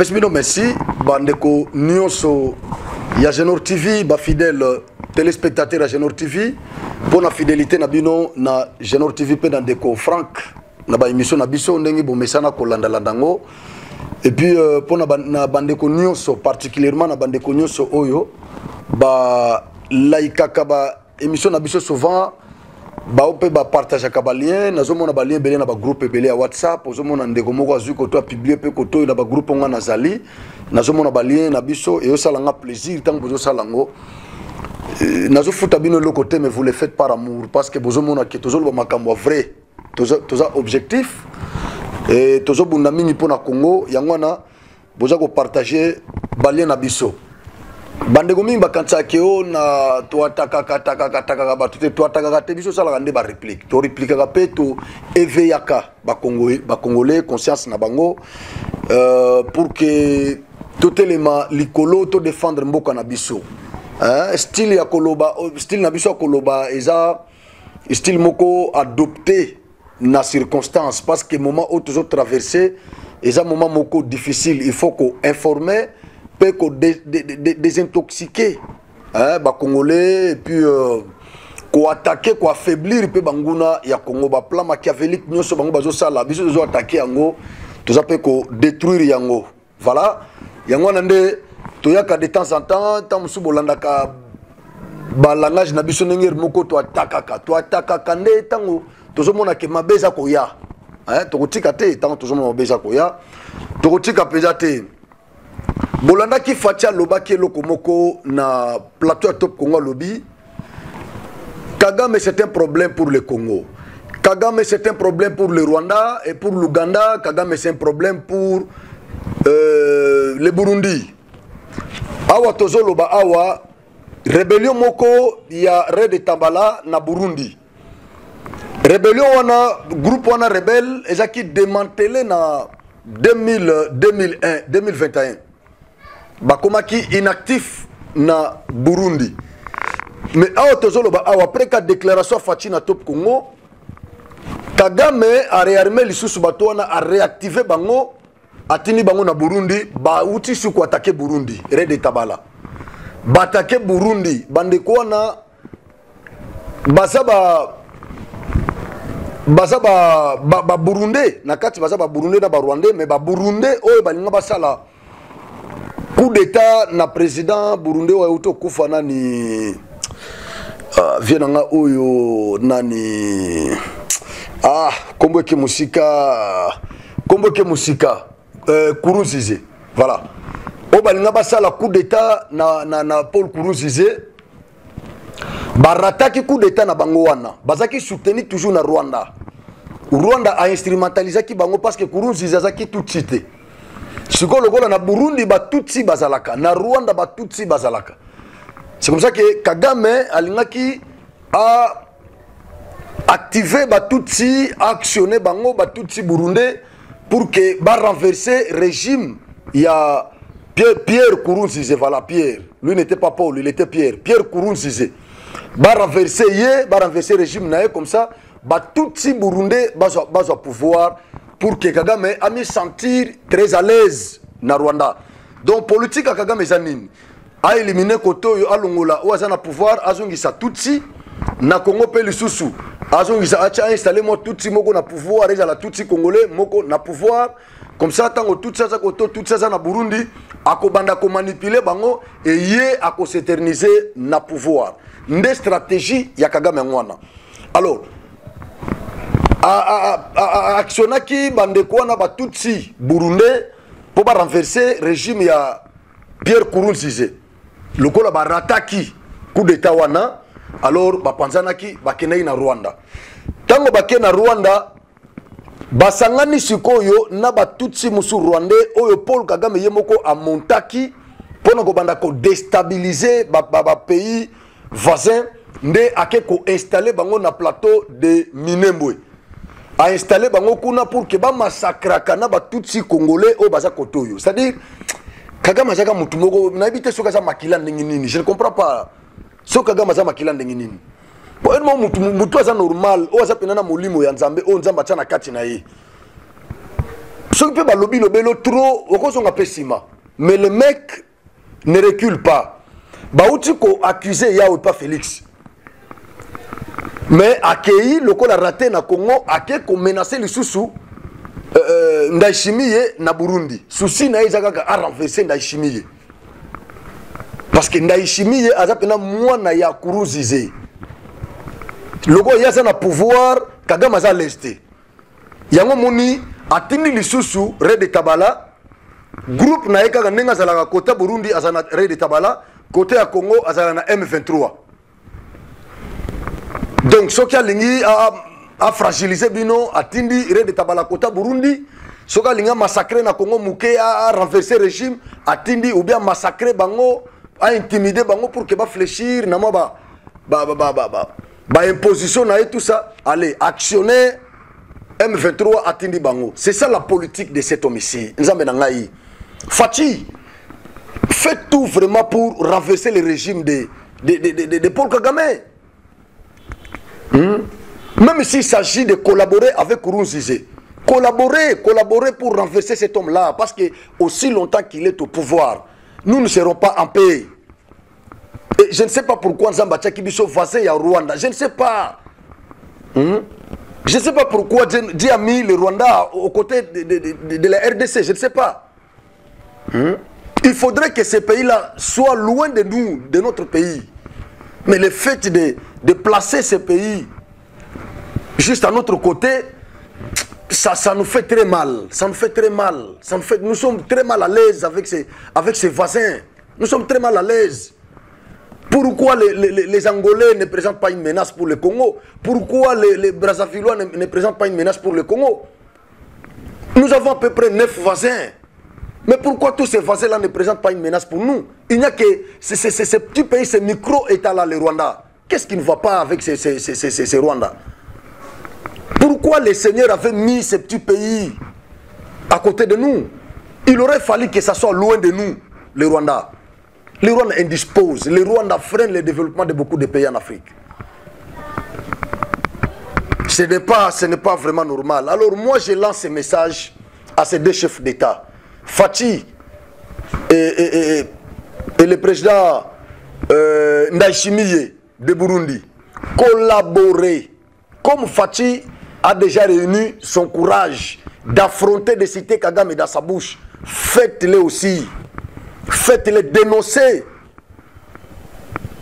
Napesmino merci bandeko nyonso ya Genor TV ba fidèle téléspectateur à Genor TV pour la fidélité na bino na Genor TV pe ndeko Frank na ba émission na biso ndenge bo mesana ko landa landango et puis pour na bandeko nyonso particulièrement na bandeko nyonso oyo ba laikaka ba émission na biso souvent ba ope ba partage ka ba lien nazomona ba lien belé na ba groupe belé à WhatsApp ozomona ndeko moko azu ko to publier pe ko to na ba groupe nga nazali nazomona ba lien na biso et osala nga plaisir tant bozo salango nazo futa bino le côté mais vous le faites par amour parce que bozomona que tozolo ba makambo vrai toza objectif et tozo bunda mingi pona Congo yangwana boza ko partager ba lien na biso bandeko mingi bakanisa keo na toataka ba toataka te biso sala ngande ba réplique to réplique ka pe to eveyaka ba congolais conscience na bango pour que tout élément likolo to défendre mboka na biso style ya koloba style na biso koloba eza style moko adopté na circonstance parce que moment où toujours traverser eza moment moko difficile il faut ko informer peut désintoxiquer ba congolais et puis ko attaquer ko affaiblir pe banguna ya Congo ba plan machiavélique nyonso bango bazo sala biso zo attaquer yango toza pe ko détruire yango voilà yango nande toyaka de temps en temps tant musu bolandaka ba langage na biso ndenge moko to attaquaka nde tango tozomona ke mabeza ko ya tokotika te tango tozomona mabeza ko ya tokotika peza te bolanda ki fatia lobaki eloko moko na plateau ya Top Congo lobby Kagame c'est un problème pour le Congo, Kagame c'est un problème pour le Rwanda et pour l'Ouganda, Kagame c'est un problème pour le Burundi. Awa tozoloba awa rébellion moko ya Red Tambala na Burundi. Rébellion wana groupe wana rebelle ezaki démantelé na 2021 bakomaki inactif na Burundi. Mais awa tozoloba awa après ka déclaration fati na Top Congo Kagame a réarmé lisusu bato wana a réactiver bango atini bango na Burundi ba uti suko attaquer Burundi Red Tabala ba attaquer Burundi bandeko wana baza Burundais na kati baza ba Burundais na ba Rwandais mais ba Burundais oyo balinga basala coup d'état na président Burundi oyo uto kufa nani vienanga oyo nani komboke musika Kourouzize voilà o balinga basala coup d'état na Paul Kourouzize barataki coup d'état na bango wana bazaki soutenir toujours na Rwanda a instrumentalisé ki bango parce que Kourouzize azaki tout cité siko lokola na Burundi ba tutsi bazalaka na Rwanda ba tutsi bazalaka. C'est comme ça que Kagame alingaki a activé ba tutsi, actionné bango ba tutsi burundais pour que ba renverser régime. Il y a Pierre Kourouzize, voilà Pierre. Lui n'était pas Paul, il était Pierre. Pierre Kourouzize. Ba renverser régime naé comme ça, ba tutsi burundais ba pouvoir pour que Kagame a mis sentir très à l'aise na Rwanda. Donc politique à Kagame zanini a éliminé koto yo alongola ou azana pouvoir azongisa tutsi na Congo pe lisusu azongisa acha installer mo tutsi moko na pouvoir eza la tutsi congolais moko na pouvoir comme ça tango tutsi za koto tutsi za na Burundi akobanda ko manipuler bango et yé ako s'éterniser na pouvoir nde stratégie ya Kagame ngwana. Alors actionnaki bandeko wana ba tutsi burundais pour ba renverser régime ya Pierre Kourouzize lokola ba rataki coup d'état wana alors ba panzanaki ba kenai na Rwanda tango ba na Rwanda basangani sikoyo na ba tutsi musu rwandais oyo Paul Kagame yemoko a montaki pona ko banda ko déstabiliser ba pays voisins nde akeko installer bango na plateau de Minembwe a installé bango kuna pour que ba massacre na ba tutsi congolais o baza kotoyo. C'est-à-dire Kagame azaka mutu moko na bité soka za makila ndenge nini. Je ne comprends pas. So Kagame za makila ndenge nini. Bo eno mutu aza normal o aza penana molimo ya Nzambe o Nzamba tana kati na ye. Ce qui peut être lobby, le trop, on a pessima. Mais le mec ne recule pas. Baouti ko accusé Yao pas Félix. Mais accueilli, le col a raté na Congo, accueilli ko menacé le sous Ndaishimiye na Burundi. Souci na Izaka a renversé Ndaishimiye. Parce que Ndaishimiye a zapena moi na Yakuru Zizé. Le go yaza na pouvoir, Kagame a lesté. Yango moni atini le sous Red de Tabala. Groupe na Eka Nenga Zalaka Kota Burundi azana Red de Tabala. Côté à Congo, il y a M23. Donc, ce qui a fragilisé Bino, a tindi Red de Tabalakota Burundi, ce qui a massacré na Congo, Mouké a renversé le régime, a tindi ou bien massacré Bango, a intimidé Bango pour que va fléchir, imposition et tout ça. Allez, actionner M23 a tindi Bango. C'est ça la politique de cet homme ici. Fatih. Faites tout vraiment pour renverser le régime de Paul Kagame. Même s'il s'agit de collaborer avec Nkurunziza. Collaborer pour renverser cet homme-là. Parce que aussi longtemps qu'il est au pouvoir, nous ne serons pas en paix. Et je ne sais pas pourquoi Nzamba Tchakibiso voisin à Rwanda. Je ne sais pas. Je ne sais pas pourquoi Dieu a mis le Rwanda aux côtés de la RDC. Je ne sais pas. Il faudrait que ces pays-là soient loin de nous, de notre pays. Mais le fait de placer ces pays juste à notre côté, ça nous fait très mal. Ça nous fait très mal. Nous sommes très mal à l'aise avec ces voisins. Nous sommes très mal à l'aise. Pourquoi les Angolais ne présentent pas une menace pour le Congo? Pourquoi les Brazzavillois ne présentent pas une menace pour le Congo? Nous avons à peu près 9 voisins. Mais pourquoi tous ces voisins-là ne présentent pas une menace pour nous? Il n'y a que ces petits pays, ces micro-États-là, les Rwandais. Qu'est-ce qui ne va pas avec ces Rwandais? Pourquoi les seigneurs avaient mis ces petits pays à côté de nous? Il aurait fallu que ça soit loin de nous, les Rwandais. Les Rwandais indisposent. Les Rwandais freinent le développement de beaucoup de pays en Afrique. Ce n'est pas vraiment normal. Alors moi, je lance ce message à ces deux chefs d'État. Fatih et le président Ndaishimiye de Burundi, collaborer. Comme Fatih a déjà réuni son courage d'affronter des cités Kagame dans sa bouche, faites-le aussi. Faites-le dénoncer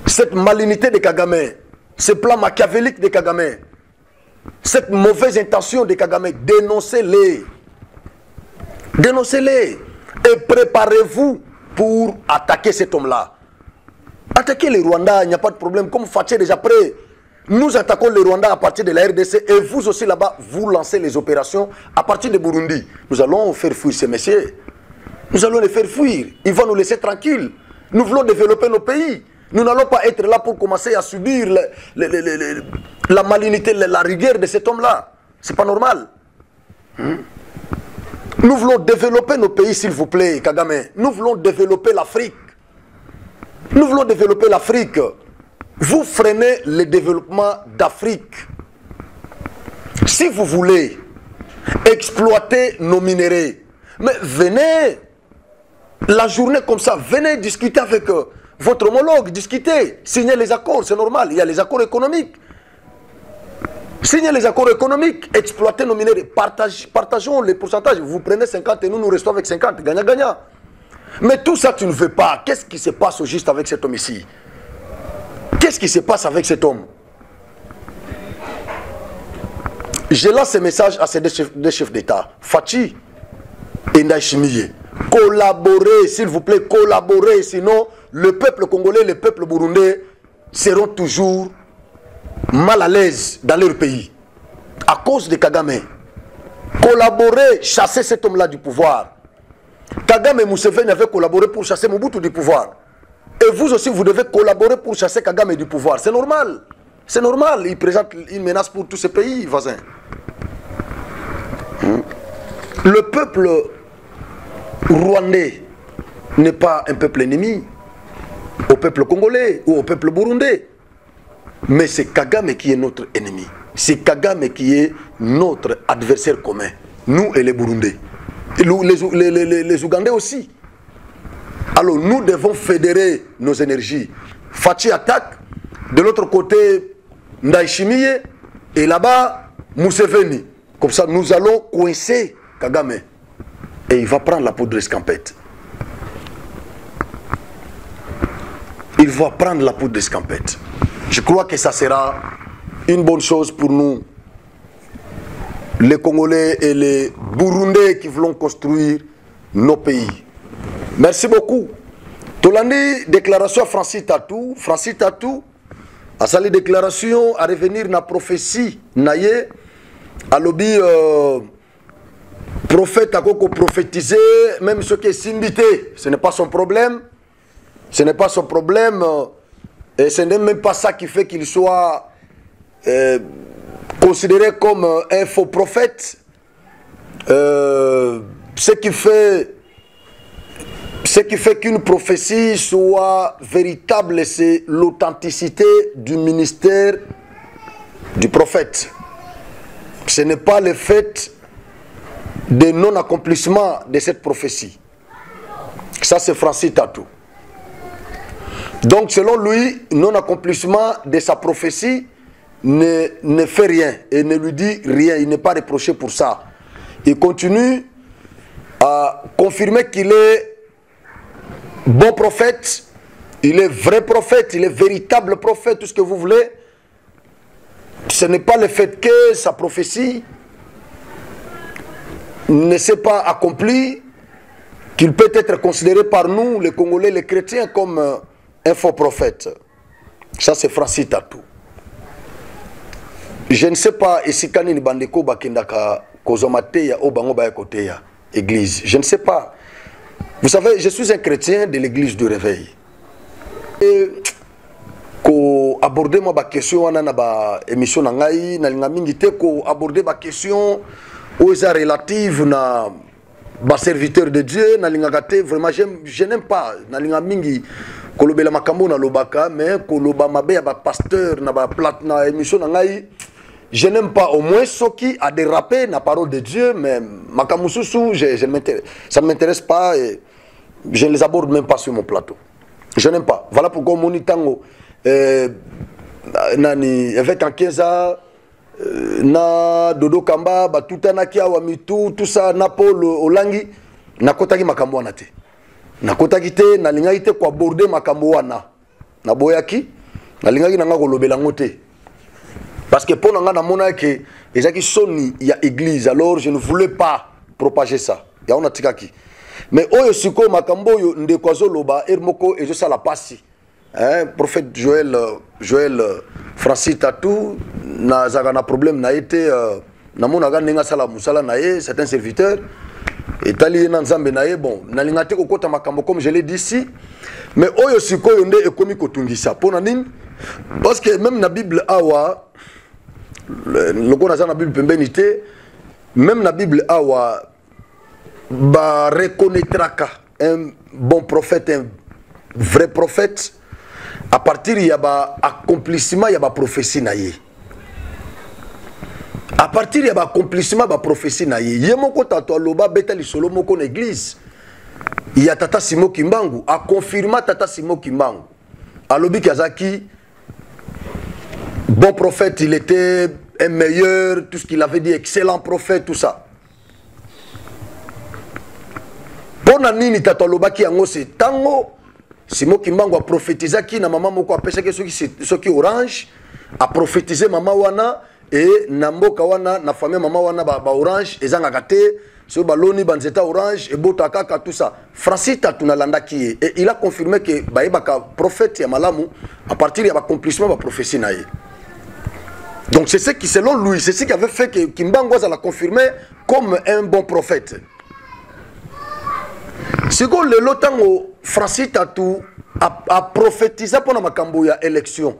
cette malignité de Kagame, ce plan machiavélique de Kagame, cette mauvaise intention de Kagame. Dénoncez-les. Dénoncez-les et préparez-vous pour attaquer cet homme-là. Attaquez les Rwandais, il n'y a pas de problème. Comme Fatih est déjà prêt, nous attaquons les Rwandais à partir de la RDC et vous aussi là-bas, vous lancez les opérations à partir de Burundi. Nous allons faire fuir ces messieurs. Nous allons les faire fuir. Ils vont nous laisser tranquilles. Nous voulons développer nos pays. Nous n'allons pas être là pour commencer à subir la malignité, la rigueur de cet homme-là. C'est pas normal. Nous voulons développer nos pays, s'il vous plaît, Kagame. Nous voulons développer l'Afrique. Nous voulons développer l'Afrique. Vous freinez le développement d'Afrique. Si vous voulez exploiter nos minéraux, mais venez, la journée comme ça, venez discuter avec votre homologue, discuter, signer les accords, c'est normal. Il y a les accords économiques. Signez les accords économiques, exploitez nos minéraux, partageons les pourcentages. Vous prenez 50 et nous restons avec 50, gagnant-gagnant. Mais tout ça, tu ne veux pas. Qu'est-ce qui se passe au juste avec cet homme ici? Qu'est-ce qui se passe avec cet homme? Je lance ce message à ces deux chefs d'État, Fatih et Ndaishimiye. Collaborez, s'il vous plaît, collaborez. Sinon, le peuple congolais, le peuple burundais seront toujours mal à l'aise dans leur pays. À cause de Kagame. Collaborer, chasser cet homme-là du pouvoir. Kagame et Museveni avaient collaboré pour chasser Mobutu du pouvoir. Et vous aussi, vous devez collaborer pour chasser Kagame du pouvoir. C'est normal. C'est normal. Il présente une menace pour tous ces pays voisins. Le peuple rwandais n'est pas un peuple ennemi au peuple congolais ou au peuple burundais. Mais c'est Kagame qui est notre ennemi. C'est Kagame qui est notre adversaire commun. Nous et les Burundais. les Ougandais aussi. Alors nous devons fédérer nos énergies. Fachi attaque, de l'autre côté Ndayishimiye, et là-bas Museveni. Comme ça nous allons coincer Kagame. Et il va prendre la poudre d'escampette. Il va prendre la poudre d'escampette. Je crois que ça sera une bonne chose pour nous, les Congolais et les Burundais qui voulons construire nos pays. Merci beaucoup. Tolani déclaration à Francis Tatou. Francis Tatou a sali déclaration à revenir na prophétie naye à lobby prophète a koko prophétisé même ce qui est simbité. Ce n'est pas son problème. Ce n'est pas son problème. Et ce n'est même pas ça qui fait qu'il soit considéré comme un faux prophète. Ce qui fait qu'une prophétie soit véritable, c'est l'authenticité du ministère du prophète. Ce n'est pas le fait de non-accomplissement de cette prophétie. Ça, c'est Francis Tatou. Donc, selon lui, non-accomplissement de sa prophétie ne fait rien et ne lui dit rien. Il n'est pas reproché pour ça. Il continue à confirmer qu'il est bon prophète, il est vrai prophète, il est véritable prophète, tout ce que vous voulez. Ce n'est pas le fait que sa prophétie ne s'est pas accomplie qu'il peut être considéré par nous, les Congolais, les chrétiens, comme un faux prophète. Ça, c'est Francis Tatou. Je ne sais pas, ici, quand il bandeko bakendaka kozomateya o bango ba koteya église. Je ne sais pas. Vous savez, je suis un chrétien de l'église du réveil. Et ko aborder ma question wana na ba émission na ngai na linga mingi te ko aborder ba question aux relative na ba serviteur de Dieu na linga gate vraiment je n'aime pas na linga mingi ko lobela makambo na lobaka mais ko loba mabe ya ba pasteur na ba plate na émission na ngai. Je n'aime pas au moins ce qui a dérapé la parole de Dieu, mais Makamususu, ça ne m'intéresse pas et je ne les aborde même pas sur mon plateau. Je n'aime pas. Voilà pourquoi mon itango, nani, avec en 15 ans, na Dodo Kamba, Batutana Kiawamitu, tout ça, Napol, Olangi, Nakotaki Makamouanate. Nakotaki te, Nalingaite kwa aborder Makamouana. Naboyaki, Nalingaki nanga kolobelangote. Parce que pour nous, il y a église, alors je ne voulais pas propager ça. Il y a un atikaki. Mais oyo siko makambo yo ndekwazo loba ermoko et je ça la passi. Prophète Joël Francis Tatou na zagana problème na été na monaga nenga sala musala na ye, c'est un serviteur et tali na nzambe na ye bon na lingate kokota makambo comme je l'ai dit ici. Mais oyo siko yo nde ekomi kotungisa pona nini? Parce que même na Bible awa le qu'on a dans la Bible pembenité, même la Bible awa ba reconnaîtra un bon prophète, un vrai prophète à partir il y a ba accomplissement il y a ba prophétie naie. À partir il y a ba accomplissement ba prophétie naie. Yemoko tato loba beta li solo moko na église. Il y a tata Simo Kimbangu a confirmé tata Simo Kimbangu. Alobi Kazaki bon prophète, il était un meilleur, tout ce qu'il avait dit, excellent prophète, tout ça. Pona nini tatolobaki yango c'est tango Simo Kimbangu a prophétisé qui na maman moko apesa que ceux qui orange a prophétisé maman wana et namboka wana na famille maman wana ba orange ezanga kate so baloni banzeta orange et botakaka tout ça. Francis Tatou na landaki et il a confirmé que baebaka prophète ya malamu à partir ya accomplissement ba prophétie naie. Donc c'est ce qui, selon lui, c'est ce qui avait fait que Kimbangu l'a confirmé comme un bon prophète. C'est que le lotango Francis Tatou a prophétisé pour la makambo ya élection.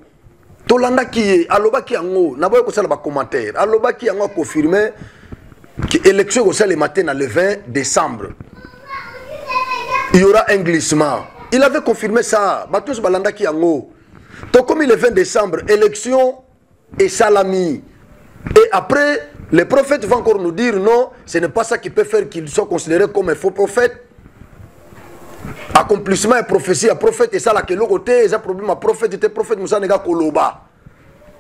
Tolanda qui est, aloba qui ango, n'aboye ko sala ba commentaire. Aloba qui ango a confirmé que l'élection ko sala le matin le 20 décembre. Il y aura un glissement. Il avait confirmé ça. Batous balanda qui ango. Donc comme il est 20 décembre, élection et salami. Et après, Les prophètes vont encore nous dire non, ce n'est pas ça qui peut faire qu'ils soient considérés comme un faux prophète. Accomplissement et prophétie à prophète et ça là que l'autre côté, ils ont problème à prophète et prophète Moussa nega koloba.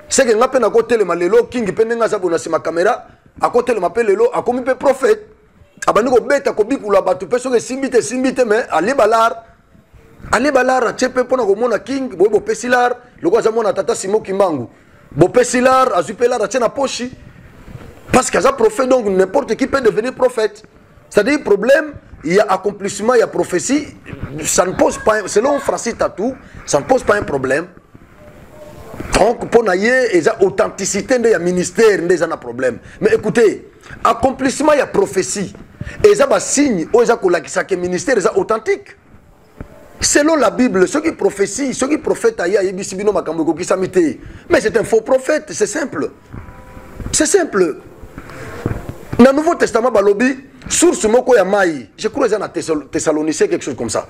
C'est que n'appelle à côté le malelo king pendenga za bona ma caméra à côté le m'appelle lelo a comme peut prophète. Abani ko beta ko bikula batu peso que simbite mais ali balar a tchepe pona ko mona king bo pesilar le ko za mona tata simo kimbangu. Bo pesilar azupelar a tchena pochi parce qu'il y a un prophète donc n'importe qui peut devenir prophète. C'est-à-dire problème, il y a accomplissement, il y a prophétie, ça ne pose pas selon Francis Tatou, ça ne pose pas un problème. Donc, pour naïe, il y a authenticité, il y a ministère, il y a un problème. Mais écoutez, accomplissement, il y a prophétie. Et il y a un signe, il y a un ministère, il y a authentique. Selon la Bible, ceux qui prophétient, ceux qui prophètent, mais c'est un faux prophète, c'est simple. C'est simple. Dans le Nouveau Testament, balobi, source moko ya mai, je crois que c'est dans Thessaloniciens quelque chose comme ça.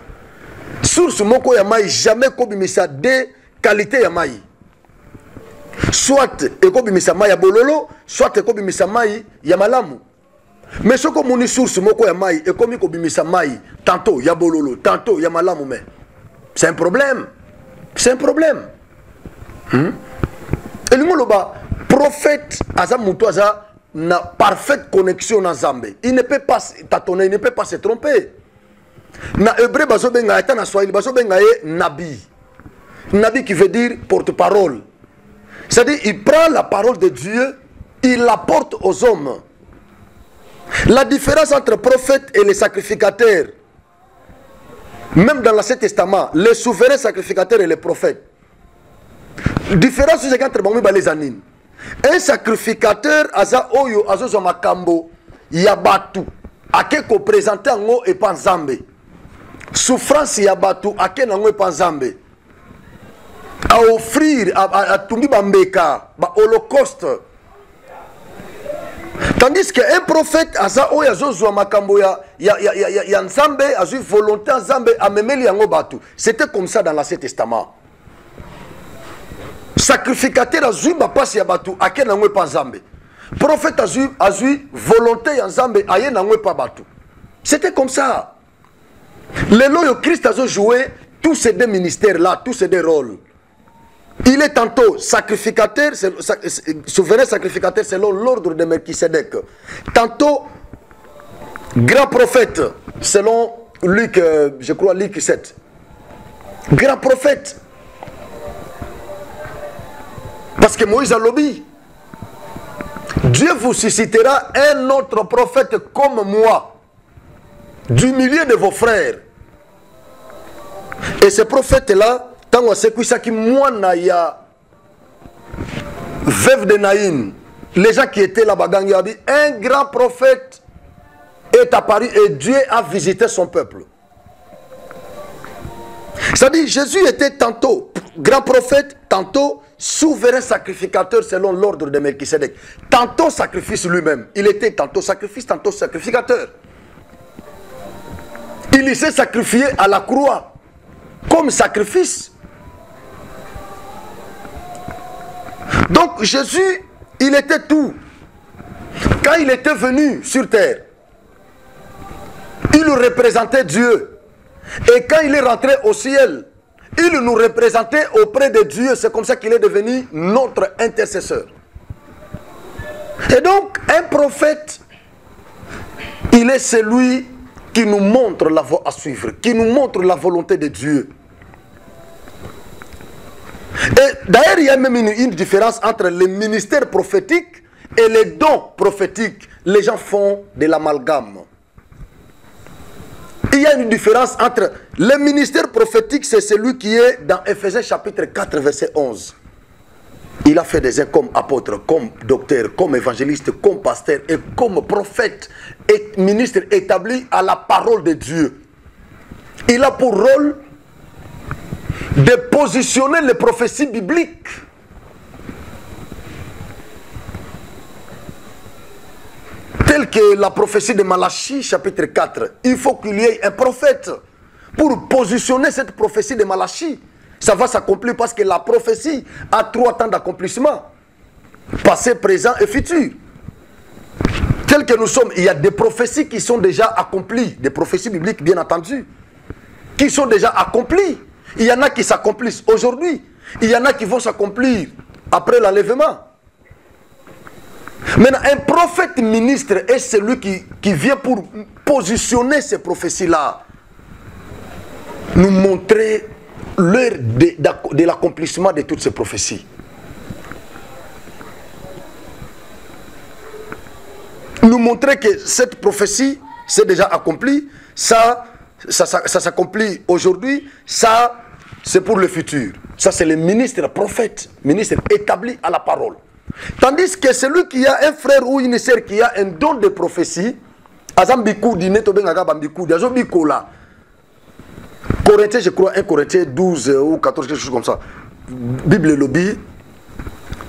Source moko ya mai, jamais kobimisa de qualité ya mai. Soit ekobimisa mai ya bololo, soit ekobimisa mai ya malamu. Mais ce que mon source moko ya mai, ekomi kobimisa mai, tantôt ya bololo, tantôt ya malamu mais. C'est un problème. C'est un problème. Et le moloba, prophète azamuto aza na parfaite connexion na Zambé. Il ne peut pas tâtonner, il ne peut pas se tromper. Na hébreu bazo benga eta na swahili bazo benga nabi. Nabi qui veut dire porte-parole. C'est-à-dire il prend la parole de Dieu, il la porte aux hommes. La différence entre prophète et les sacrificateurs, même dans l'Ancien Testament, les souverains sacrificateurs et les prophètes. Différence c'est entre les anines. Un sacrificateur aza oyo azo makambo yabatu akeko présenter ngo et pas Nzambe. Souffrance yabatu akena ngo et pas Nzambe. À offrir à tumbi bambeka ba holocauste. Tandis que un prophète aza oyo azo makambo ya Nzambe azu volonté Nzambe amemeli yango batu. C'était comme ça dans l'Ancien Testament. Sacrificateur a zui bapasi ya batu ake na ngwe pa Nzambe. Prophète a zui volonté ya Nzambe aye na ngwe pa batu. C'était comme ça. Le loyo Christ a joué tous ces deux ministères là, tous ces deux rôles. Il est tantôt sacrificateur, souverain sacrificateur selon l'ordre de Melchisedec. Tantôt grand prophète selon Luc, je crois Luc 7. Grand prophète. Parce que Moïse a lobby. Dieu vous suscitera un autre prophète comme moi, du milieu de vos frères. Et ce prophète-là, tant que c'est ça qui moi ya veuve de Naïn, les gens qui étaient là-bas, un grand prophète est apparu et Dieu a visité son peuple. C'est-à-dire Jésus était tantôt grand prophète, tantôt souverain sacrificateur selon l'ordre de Melchisedec. Tantôt sacrifice lui-même. Il était tantôt sacrifice, tantôt sacrificateur. Il s'est sacrifié à la croix comme sacrifice. Donc Jésus, il était tout. Quand il était venu sur terre, il représentait Dieu. Et quand il est rentré au ciel, il nous représentait auprès de Dieu. C'est comme ça qu'il est devenu notre intercesseur. Et donc, un prophète, il est celui qui nous montre la voie à suivre, qui nous montre la volonté de Dieu. Et d'ailleurs, il y a même une différence entre les ministères prophétiques et les dons prophétiques. Les gens font de l'amalgame. Il y a une différence entre le ministère prophétique, c'est celui qui est dans Ephésiens chapitre 4, verset 11. Il a fait des uns comme apôtre, comme docteur, comme évangéliste, comme pasteur et comme prophète et ministre établi à la parole de Dieu. Il a pour rôle de positionner les prophéties bibliques. Tel que la prophétie de Malachie, chapitre 4. Il faut qu'il y ait un prophète pour positionner cette prophétie de Malachie. Ça va s'accomplir parce que la prophétie a 3 temps d'accomplissement. Passé, présent et futur. Tels que nous sommes, il y a des prophéties qui sont déjà accomplies, des prophéties bibliques bien entendu, qui sont déjà accomplies. Il y en a qui s'accomplissent aujourd'hui, il y en a qui vont s'accomplir après l'enlèvement. Maintenant, un prophète ministre est celui qui vient pour positionner ces prophéties-là, nous montrer l'heure de l'accomplissement de toutes ces prophéties. Nous montrer que cette prophétie s'est déjà accomplie, ça s'accomplit aujourd'hui, ça c'est pour le futur. Ça c'est le ministre prophète, ministre établi à la parole. Tandis que celui qui a un frère ou une sœur qui a un don de prophétie, Azambikou dîner to benga bambikou, d'azobiko là. Corinthiens, je crois, 1 Corinthiens 12 ou 14, quelque chose comme ça. Bible lobby,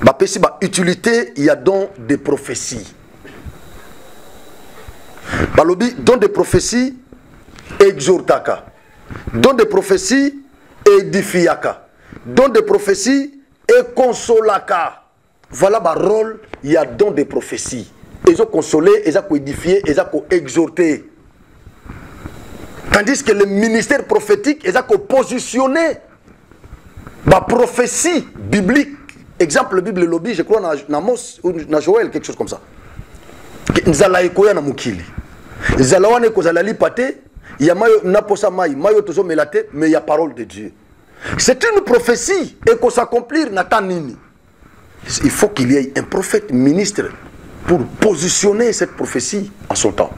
bah pesi bah utilité, il y a don de prophétie. Bah lobby, don de prophétie, exhortaka. Don de prophétie, édifiaka. Don de prophétie, et consolaka. Voilà le rôle, il y a don de prophétie. Ils ont consolé, ils ont édifié, ils ont exhorté. Tandis que le ministère prophétique, ils ont positionné la prophétie biblique. Exemple, la Bible lobby, je crois, dans Amos ou dans Joël, quelque chose comme ça. Nous allons écouter dans Mukili. Nous allons écouter pate, il y a mayo naposa mai, mayo tozo melate, mais il y a parole de Dieu. C'est une prophétie et qu'on s'accomplir natanini. Il faut qu'il y ait un prophète ministre pour positionner cette prophétie en son temps.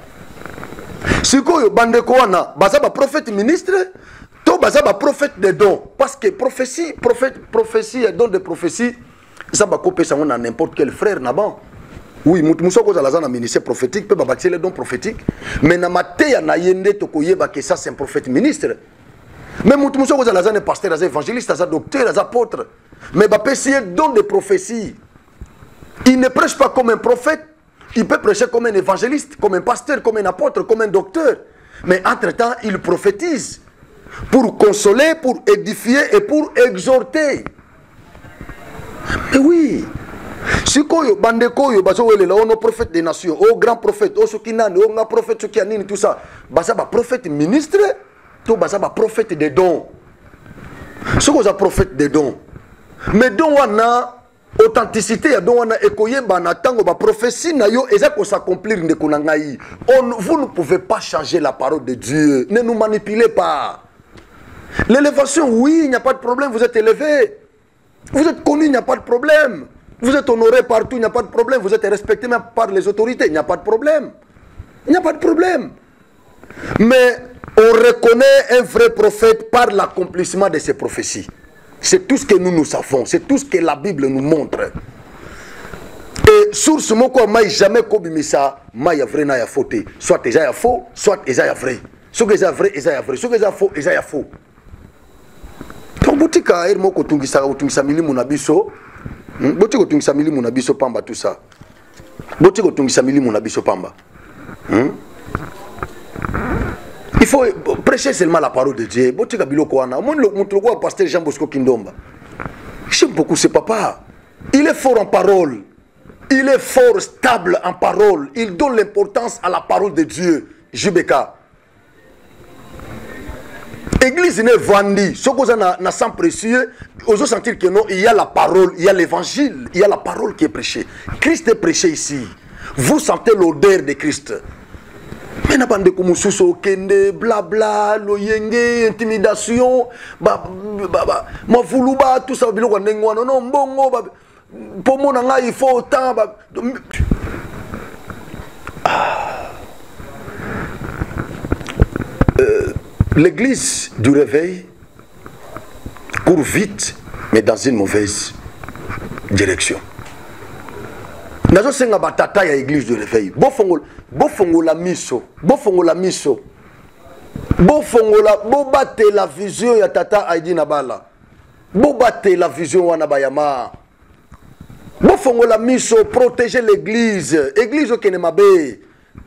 Si vous avez un prophète ministre, vous avez un prophète de dons. Parce que prophétie et don de prophétie, ça va couper ça à n'importe quel frère là-bas. Oui, nous sommes un ministère prophétique, peut bâtir les dons prophétiques. Mais dans ma tête, ça c'est un prophète ministre. Mais nous sommes un pasteur, un évangéliste, un docteur, un apôtre. Mais il don de prophétie. Il ne prêche pas comme un prophète. Il peut prêcher comme un évangéliste, comme un pasteur, comme un apôtre, comme un docteur. Mais entre-temps, il prophétise. Pour consoler, pour édifier et pour exhorter. Mais oui. Si koyo bandeko yo bazo welela ono prophète des nations, au grand prophète, au sokinane, au grand prophète sokianini tout ça. Baza ba prophète ministre, to baza ba prophète des dons. Ce qu'on a prophète des dons. Mais dont on a authenticité, dont on a écoyé banatango ba prophétie na yo eza ko s'accomplir ne konangai. Vous ne pouvez pas changer la parole de Dieu. Ne nous manipulez pas. L'élévation, oui, il n'y a pas de problème, vous êtes élevé. Vous êtes connu, il n'y a pas de problème. Vous êtes honoré partout, il n'y a pas de problème. Vous êtes respecté même par les autorités, il n'y a pas de problème. Il n'y a pas de problème. Mais on reconnaît un vrai prophète par l'accomplissement de ses prophéties. C'est tout ce que nous savons, c'est tout ce que la Bible nous montre. Et sur ce mot, moi, jamais kobimisa, moi, il y a vrai, il y a faux. Soit il y a faux, soit il y a vrai. Ce que c'est vrai, il y a vrai. Ce que c'est faux, il y a faux. Donc, botika, il moko tungisa milimu na biso. Botika tungisa milimu na biso pamba tout ça. Botika tungisa milimu na biso pamba. Il faut prêcher seulement la parole de Dieu. Botika biloko wana. Mon le pasteur Jean Bosco Kindomba. J'aime beaucoup ce papa. Il est fort en parole. Il est fort, stable en parole. Il donne l'importance à la parole de Dieu. Jubeka. Église n'est vendue. Ce qu'on a dans sang précieux, on peut sentir que non, il y a la parole, il y a l'évangile, il y a la parole qui est prêchée. Christ est prêché ici. Vous sentez l'odeur de Christ. Mais n'a pas de kumususo kende, blabla, loyenge, intimidation, ma vuluba, tout ça, biloko ndengwa, non, mbongo, pour mon anga, il faut autant. L'église du réveil court vite, mais dans une mauvaise direction. Nazo senga batata ya église du réveil. Bofongola miso, bofongola miso. Bofongola, bobate la vision ya tata Aïdi Nabala. Bobate la vision wana bayama. Bofongola miso, protéger l'église. Église au Kenemabe.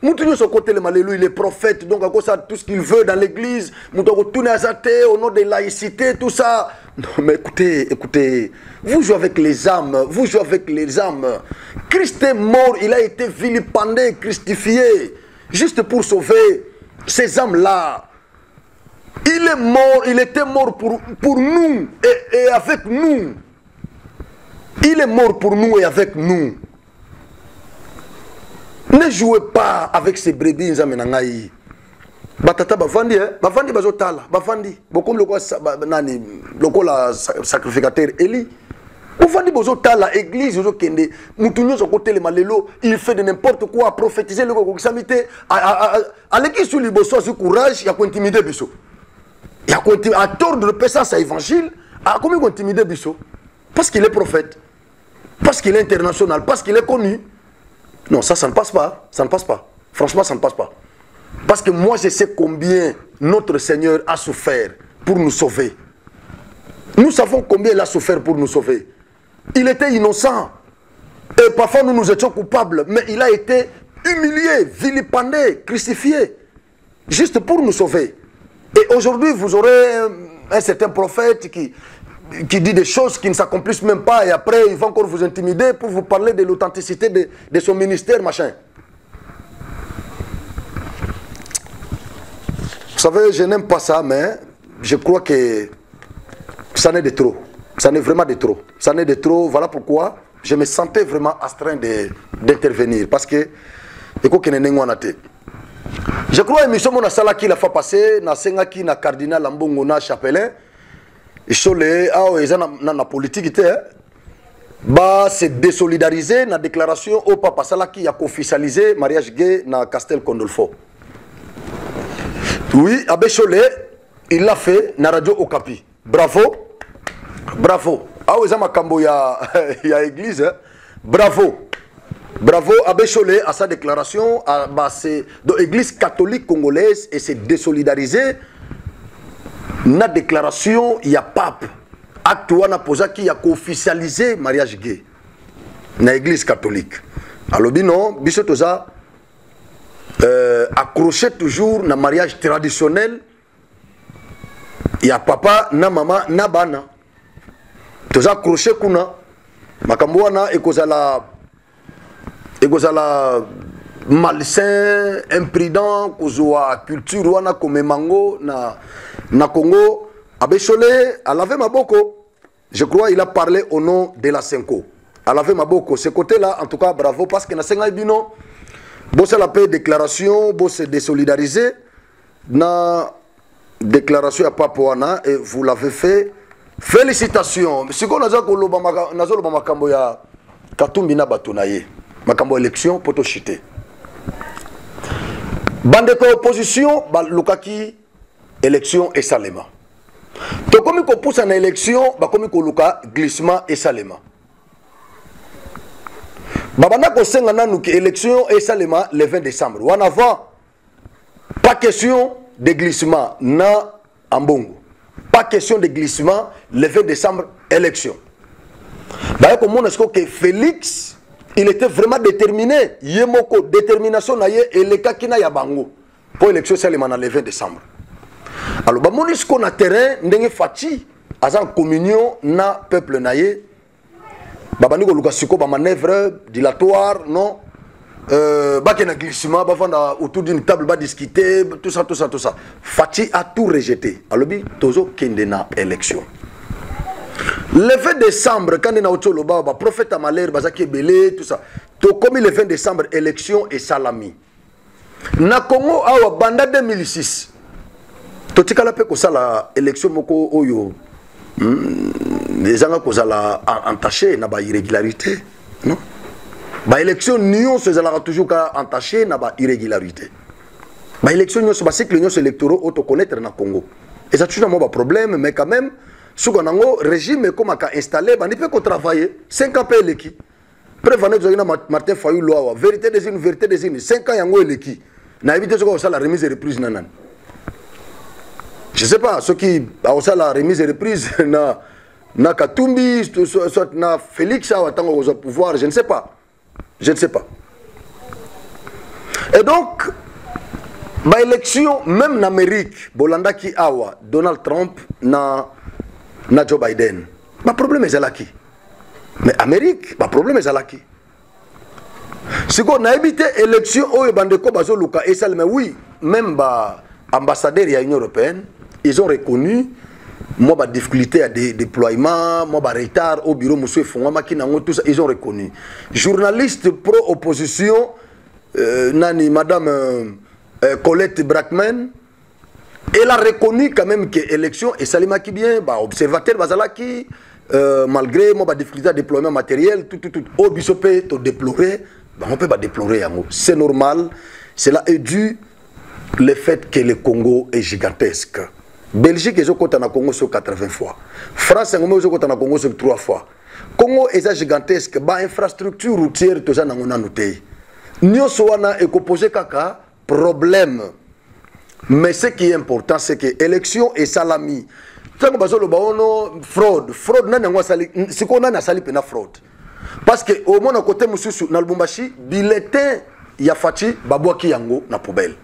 Moutounio son côté le Malélu, il est prophète, donc à cause ça, tout ce qu'il veut dans l'église, Moutounio tourne à Zate, au nom de laïcité, tout ça. Non, mais écoutez, écoutez, vous jouez avec les âmes, vous jouez avec les âmes. Christ est mort, il a été vilipendé, christifié, juste pour sauver ces âmes-là. Il est mort, il était mort pour nous et avec nous. Il est mort pour nous et avec nous. Ne jouez pas avec ces brebis nzamenangai. Batata bavandi bavandi bazotala bavandi bokom loko la sacrificateur Eli. Bavandi bazotala église bazokende mutunyo zo côté le malelo, il fait de n'importe quoi, prophétiser le kokisamité à l'église sur liboso ce courage, il y a quoi intimider biso. Il y a quoi à tordre le pesant sa évangile, à comment intimider biso parce qu'il est prophète. Parce qu'il est international, parce qu'il est connu. Non, ça ne passe pas. Ça ne passe pas. Franchement, ça ne passe pas. Parce que moi, je sais combien notre Seigneur a souffert pour nous sauver. Nous savons combien il a souffert pour nous sauver. Il était innocent. Et parfois, nous nous étions coupables. Mais il a été humilié, vilipendé, crucifié. Juste pour nous sauver. Et aujourd'hui, vous aurez un certain prophète qui dit des choses qui ne s'accomplissent même pas et après il va encore vous intimider pour vous parler de l'authenticité de son ministère, machin. Vous savez, je n'aime pas ça, mais je crois que ça n'est de trop. Ça n'est vraiment de trop. Ça n'est de trop. Voilà pourquoi je me sentais vraiment astreint d'intervenir. Parce que, je crois que mon salaki la fois passée, na sengaki na cardinal Lambongo na chapelain. Et sur les la politique bah se désolidariser na déclaration au papa Salaki qui a officialisé mariage gay na Castel Condolfo. Oui, Abbé Cholé, il l'a fait na radio Okapi. Bravo. Bravo. Ah oui, ça makambo ya église. Bravo. Bravo Abbé Cholé à sa déclaration bah c'est de l'église catholique congolaise et s'est désolidariser. Na déclaration, il y a pape. Acte wana posa qui a officialisé mariage gay. Na église catholique. Alors non, biso toza accroché toujours na mariage traditionnel. Il y a papa, na maman, na bana. Toza accroché kuna. Makambo wana ekozala malsain, imprudent, kozwa culture wana comme mango na Congo. Abbé Cholé, à laver Maboko, je crois il a parlé au nom de la Senko. À laver Maboko, ce côté-là, en tout cas, bravo, parce que na Senga Bino, bon c'est la paix déclaration, bon c'est désolidariser, na déclaration à Papouana, et vous l'avez fait. Félicitations. Si on a dit makambo ya Katumbi na batunaye, makambo élection poto chité. Bande opposition, lukaki élection et salema. To komi ko pousse en élection, ba komi ko luka glissement et salema. Babana ko senga nanu ki élection et salema le 20 décembre. Ou en avant, pas question de glissement na ambongo. Pas question de glissement le 20 décembre élection. Bah comme on est-ce que Félix il était vraiment déterminé. Yemoko détermination na ye et le kakina ya bango pour élection salema na le 20 décembre. Alors, bah, mon isco na terrain, n'engue fati, en communion na peuple naye. Bah, nous lukasiko ba manœuvre dilatoire, non. Bah, qu'il y a un glissement, bah, autour d'une table, bah, discuter, tout ça, tout ça, tout ça. Fati a tout rejeté. Alors, bi tozo kende na élection. Le 20 décembre, quand on a autre loba, bah, prophète Amaler, bah, zaki belé, tout ça. To comme le 20 décembre, élection et salami. Na Congo, awa banda 2006. Totikala pe kosala élection moko oyo les gens kozala entaché na ba irrégularité non ba élection nion se zala toujours ka entaché na ba irrégularité ba élection nion se ba cycle nion électoraux auto connaître na Congo et ça toujours un problème mais quand même sous nango régime comme ka installé ba ni peut ko travailler 5 ans pe leki prévenez vous na Martin Fayulu loi vérité des unes 5 ans yango leki na éviter ko ça la remise et reprise nanan. Je ne sais pas, ceux qui ont la remise et reprise, na Katumbi, soit na Félix, au pouvoir, je ne sais pas. Je ne sais pas. Et donc, ba élection, même en Amérique, Bolanda qui awa, Donald Trump na Joe Biden. Le problème est là qui. Mais Amérique, le problème est là qui. Si on a évité l'élection, oh, bandeko bazo luka et ça, mais oui, même ambassadeurs de l'Union européenne, ils ont reconnu moi ba difficulté à des déploiements, moi ba retard au bureau monsieur Fongama qui n'ont tout ça, ils ont reconnu. Journaliste pro opposition nani madame Colette Brackman, elle a reconnu quand même que l'élection et Salima qui bien, bah observateur bazalaki malgré moi ba difficulté à déploiement matériel tout au bisopé to déplorer, bah on peut pas déplorer c'est normal, cela est dû le fait que le Congo est gigantesque. Belgique est au côté de Congo sur 80 fois. France est au côté de Congo sur 3 fois. Congo est gigantesque. Ba infrastructure routière tout ça n'a on a noté. Nous sommes composé kaka problème. Mais ce qui est important c'est que élection et salami. Tant que bazo le baono fraude n'a n'angwa sali. Si qu'on a sali pena fraude. Parce que au moins à côté mususu na Lubumbashi bulletin ya fachi babwaki yango na poubelle.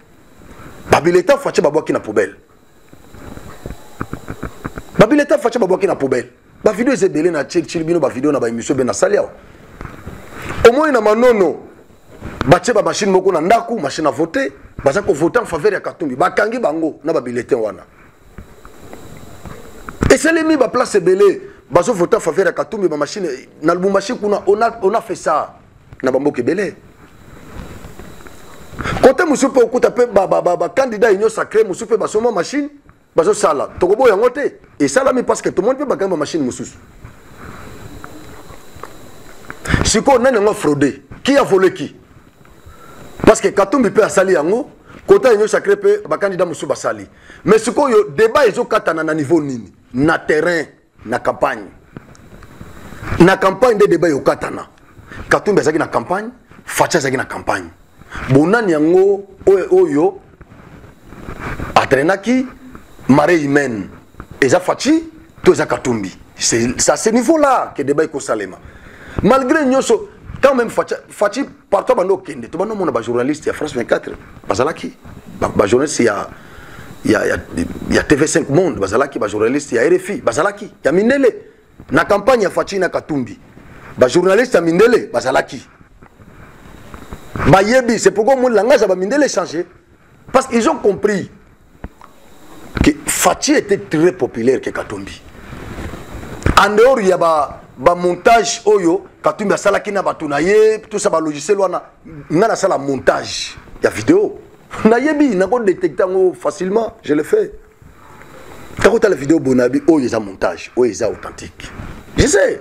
Ba bulletin fachi babwaki na poubelle. Ba bulletin fachi babwaki na poubelle. Ba vidéo ezebele na chilbino ba vidéo na ba émission ben na salia. Au moins na manono bache ba machine moko na ndaku machine à voter baza ko voter en faveur ya Katumbi bakangi bango na ba bulletin wana. Et c'est les mis ba place ebele bazo voter en faveur ya Katumbi ba machine na Lubumbashi kuna on a fait ça na ba mboke belé. Quand monsieur peut okuta pe ba candidat union sacré monsieur peut ba soma machine bazo sala tokobo yango te et sala mi parce que tout le monde peut ba kamba machine mususu. Si ko nani ngo fraudé qui a volé qui? Parce que Katumbi peut sali yango côté union sacré pe ba candidat mususu ba sali. Mais si ko yo débat ezo katana na niveau nini? Na terrain na campagne. Na campagne de débat yo katana. Katumbi azaki na campagne, Facha azaki na campagne. Bonani yango oyo atrenaki marée humaine. Eza Fachi, to eza Katumbi. C'est à ce niveau-là que débat est salema. Malgré nyoso, quand même Fachi partout bando kende. To bando mona ba journaliste ya France 24, bazalaki. Ba journaliste il y a TV5 Monde, bazalaki ba journaliste ya RFI, bazalaki. Ya Mindele na campagne ya Fachi na Katumbi. Ba journaliste ya Mindele, bazalaki. Bayebi, c'est pourquoi mon langage a Mindele changé. Parce qu'ils ont compris que Fachi était très populaire que Katumbi. En dehors, il y a un montage oyo, Katumbi a salaki na batunaye, tout ça ba logiciel wana, na sala montage, il y a vidéo. Nayebi, na ko détecter facilement, je le fais. Quand tu as la vidéo bonabi, oh il y a un montage, oh il y a authentique. Je sais.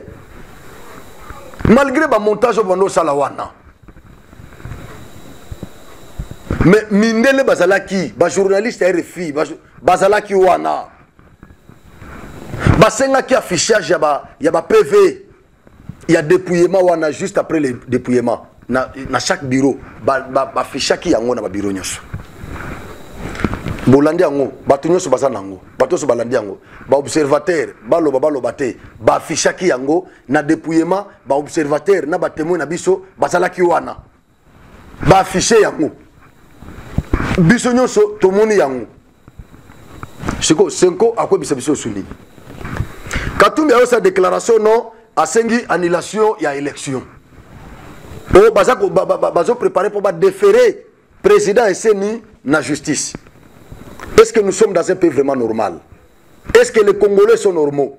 Malgré le montage au bando sala wana. Mais Mindele bazalaki, ba journaliste RFI, bazalaki wana. Basenga ki affichage ya ba PV. Il y a dépouillement wana juste après le dépouillement na chaque bureau ba affichaki yango na ba bureau nyoso. Bolandi yango, batu nyoso bazana yango, batu so balandi yango. Ba observateur, baloba te, ba affichaki yango na dépouillement, ba observateur na ba témoin na biso bazalaki wana. Ba afficher yango. Biso nyonso tomoni yango. Siko senko akwe biso suni. Katumbi a sa déclaration non asengi annulation ya élection. O bazo préparé pour déférer président et seni na justice. Est-ce que nous sommes dans un pays vraiment normal? Est-ce que les Congolais sont normaux?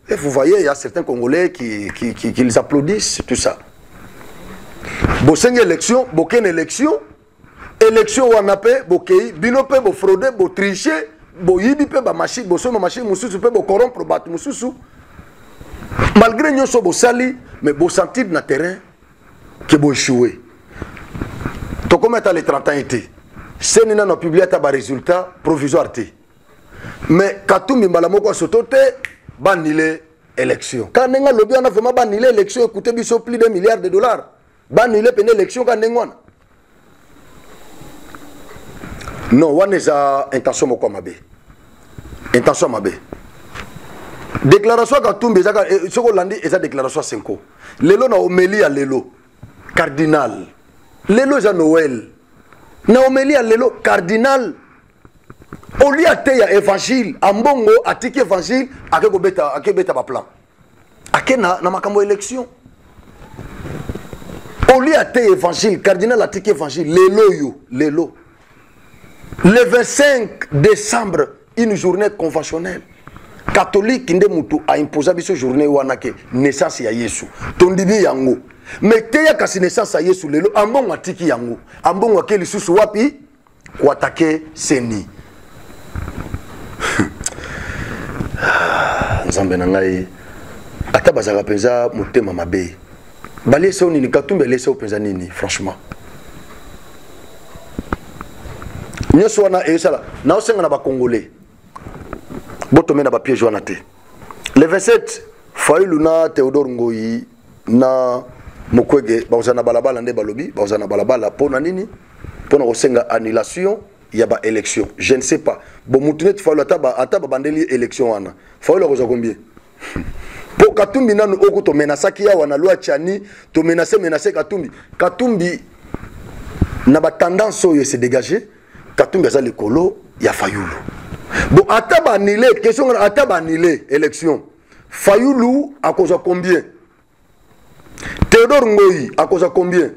Et vous voyez, il y a certains Congolais qui les applaudissent, tout ça. Bosengi élection, boken élection. Élection wana pe bokei bino pe bo frauder bo tricher bo yibi pe ba machine bo soma machine mususu pe bo corrompre bat mususu malgré nyoso bo sali mais bo sentir na terrain que bo échouer to commettre les 30 ans été c'est nina no publier ta ba résultat provisoire té mais Katumbi mbala moko sotote banile élection quand nenga lobi on a vraiment banile élection écoutez biso plus de milliards de dollars banile pene élection quand nengwana. Non, on a intention moko mabe. Intention mabe. Déclaration Katumbi soko landi eza déclaration 5. Lelo na homélie à lelo. Cardinal. Lelo za Noël. na omeli ya lelo cardinal oli ate ya évangile ambongo atiki évangile akebeta ba plan ake na makambo élection oli ate évangile cardinal atiki évangile lelo le 25 décembre une journée conventionnelle catholique nde mutu a imposé biso journée wana ke naissance ya Yesu tondibi yango mais teya kasi naissance ya Yesu lelo ambongo atiki yango ambongo akeli susu wapi kwa take seni nzambe na ngai ata bazaka penza motema mabe balese nini katumbe lese penza nini franchement nyoso wana esala na osenga na ba congolais botomé na ba piège wana te le 27 Fayulu na Théodore Ngoyi na Mukwege bazana balabala nde balobi bazana balabala pona nini pona osenga annulation ya ba élection je ne sais pas bon mutunet Fayulu ataba bandeli élection wana Fayulu akoza combien po Katumbi nanu oko to menasaki ya wana loi chani to menacer Katumbi na ba tendance oyo se dégager Katumbi aza likolo ya Fayulu bon ataba annulé question ataba annulé élection Fayulu akoza combien Théodore Ngoyi akoza combien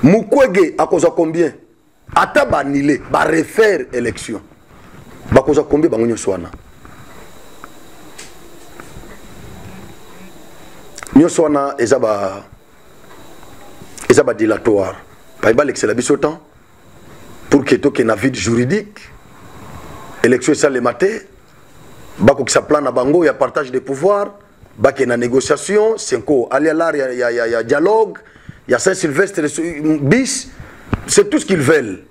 Mukwege akoza combien ataba annulé ba refaire élection bakoza combien bango nyonso wana nyonso wana eza ba dilatoire ba l'excella biso temps pour que to que na vide juridique élection ça le matin bako ki sa plan na bango ya partage des pouvoirs bako na négociation cinco alialar ya dialogue ya Saint-Sylvestre bis c'est tout ce qu'ils veulent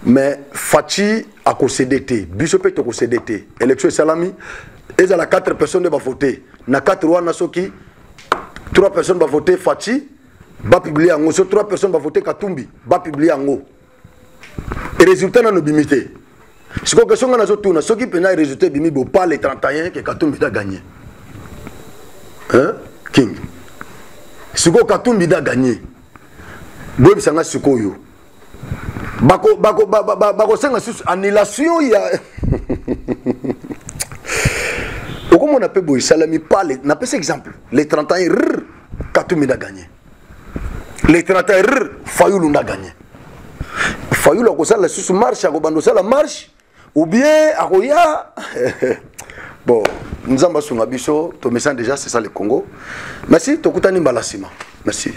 mais Fachi a concédé biso pe to concédé élection salami et à la 4 personnes va voter na 4 wana soki 3 personnes va voter Fachi va publier en so 3 personnes va voter Katumbi va publier en haut et résultat na no bimité si ko question na zo tuna soki pena résultat bimi bo pas les 31 que Katumbi a gagné hein king si ko Katumbi a gagné bo bisanga sikoyo bako senga sus annulation ya comment on appelle boy salami pas n'a pas exemple les 31 Katumbi a gagné les 31 Fayulu a gagné Fayulu a kosala sus marche a kobando sala marche ou bien akoya bon nous avons sunga biso to message déjà c'est ça le Congo merci tokutani mbalasima merci